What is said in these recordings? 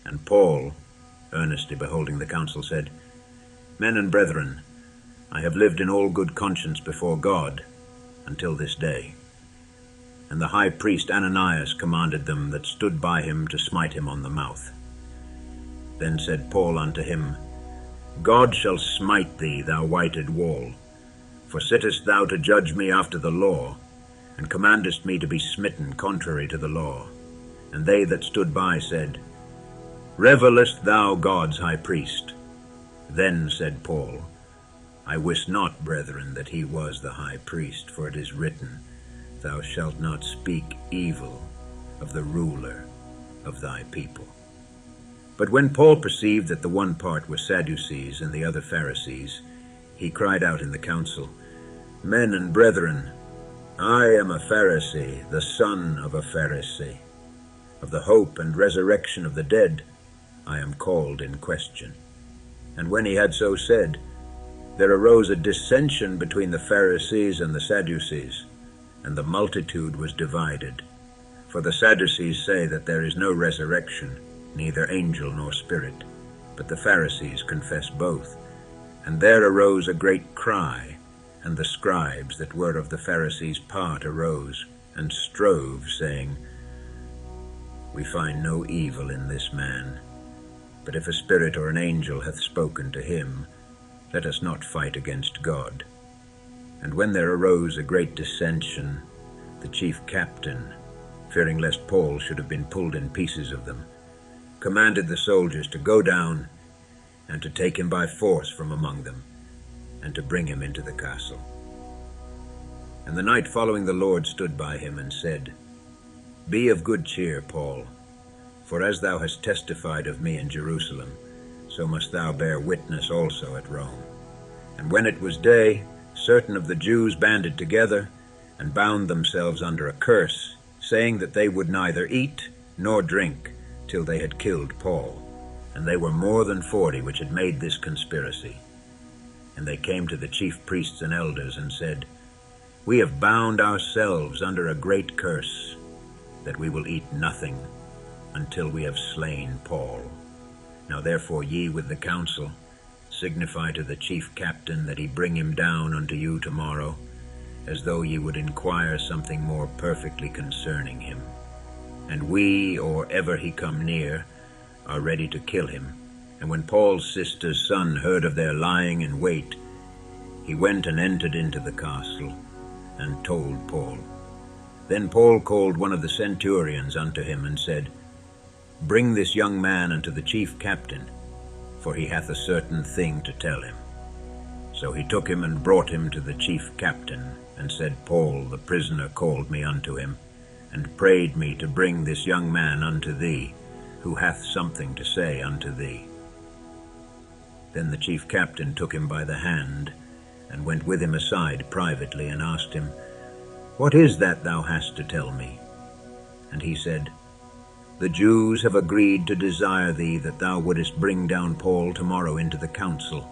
And Paul, earnestly beholding the council, said, Men and brethren, I have lived in all good conscience before God until this day. And the high priest Ananias commanded them that stood by him to smite him on the mouth. Then said Paul unto him, God shall smite thee, thou whited wall, for sittest thou to judge me after the law, and commandest me to be smitten contrary to the law? And they that stood by said, Revellest thou God's high priest? Then said Paul, I wist not, brethren, that he was the high priest, for it is written, Thou shalt not speak evil of the ruler of thy people. But when Paul perceived that the one part were Sadducees and the other Pharisees, he cried out in the council, Men and brethren, I am a Pharisee, the son of a Pharisee. Of the hope and resurrection of the dead I am called in question. And when he had so said, there arose a dissension between the Pharisees and the Sadducees, and the multitude was divided. For the Sadducees say that there is no resurrection, neither angel nor spirit, but the Pharisees confess both. And there arose a great cry, and the scribes that were of the Pharisees' part arose, and strove, saying, We find no evil in this man, but if a spirit or an angel hath spoken to him, let us not fight against God. And when there arose a great dissension, the chief captain, fearing lest Paul should have been pulled in pieces of them, commanded the soldiers to go down and to take him by force from among them, and to bring him into the castle. And the night following the Lord stood by him and said, Be of good cheer, Paul, for as thou hast testified of me in Jerusalem, so must thou bear witness also at Rome. And when it was day, certain of the Jews banded together, and bound themselves under a curse, saying that they would neither eat nor drink till they had killed Paul. And they were more than 40 which had made this conspiracy. And they came to the chief priests and elders, and said, We have bound ourselves under a great curse, that we will eat nothing until we have slain Paul. Now therefore ye with the council signify to the chief captain that he bring him down unto you tomorrow, as though ye would inquire something more perfectly concerning him. And we, or ever he come near, are ready to kill him. And when Paul's sister's son heard of their lying in wait, he went and entered into the castle, and told Paul. Then Paul called one of the centurions unto him, and said, Bring this young man unto the chief captain, for he hath a certain thing to tell him. So he took him and brought him to the chief captain, and said, Paul, the prisoner, called me unto him, and prayed me to bring this young man unto thee, who hath something to say unto thee. Then the chief captain took him by the hand, and went with him aside privately, and asked him, What is that thou hast to tell me? And he said, The Jews have agreed to desire thee that thou wouldest bring down Paul tomorrow into the council,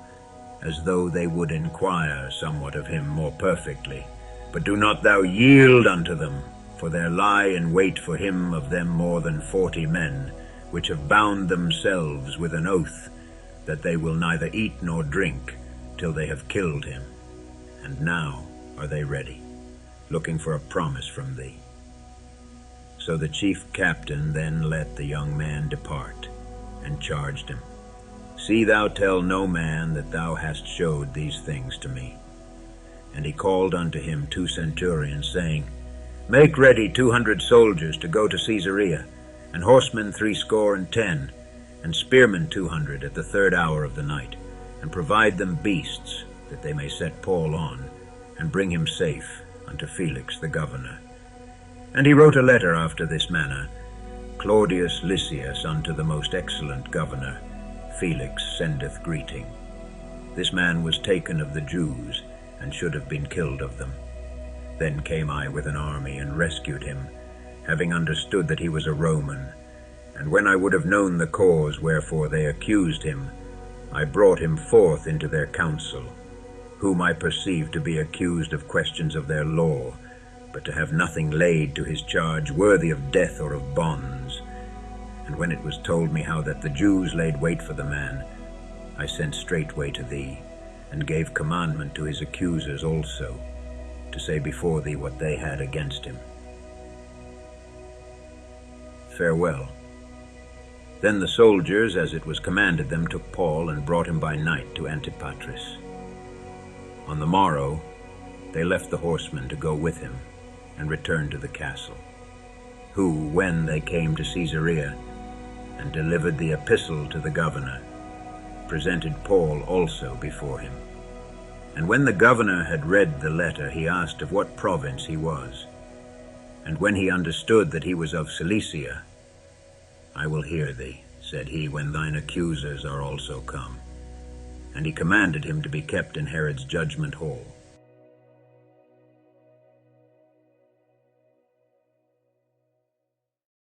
as though they would inquire somewhat of him more perfectly. But do not thou yield unto them, for there lie in wait for him of them more than 40 men, which have bound themselves with an oath that they will neither eat nor drink till they have killed him. And now are they ready, looking for a promise from thee. So the chief captain then let the young man depart, and charged him, See thou tell no man that thou hast showed these things to me. And he called unto him 2 centurions, saying, Make ready 200 soldiers to go to Caesarea, and horsemen 70, and spearmen 200 at the 3rd hour of the night, and provide them beasts, that they may set Paul on, and bring him safe unto Felix the governor. And he wrote a letter after this manner, Claudius Lysias unto the most excellent governor, Felix sendeth greeting. This man was taken of the Jews, and should have been killed of them. Then came I with an army, and rescued him, having understood that he was a Roman. And when I would have known the cause wherefore they accused him, I brought him forth into their council, whom I perceived to be accused of questions of their law, but to have nothing laid to his charge worthy of death or of bonds. And when it was told me how that the Jews laid wait for the man, I sent straightway to thee, and gave commandment to his accusers also, to say before thee what they had against him. Farewell. Then the soldiers, as it was commanded them, took Paul and brought him by night to Antipatris. On the morrow they left the horsemen to go with him, and returned to the castle, who, when they came to Caesarea, and delivered the epistle to the governor, presented Paul also before him. And when the governor had read the letter, he asked of what province he was. And when he understood that he was of Cilicia, I will hear thee, said he, when thine accusers are also come. And he commanded him to be kept in Herod's judgment hall.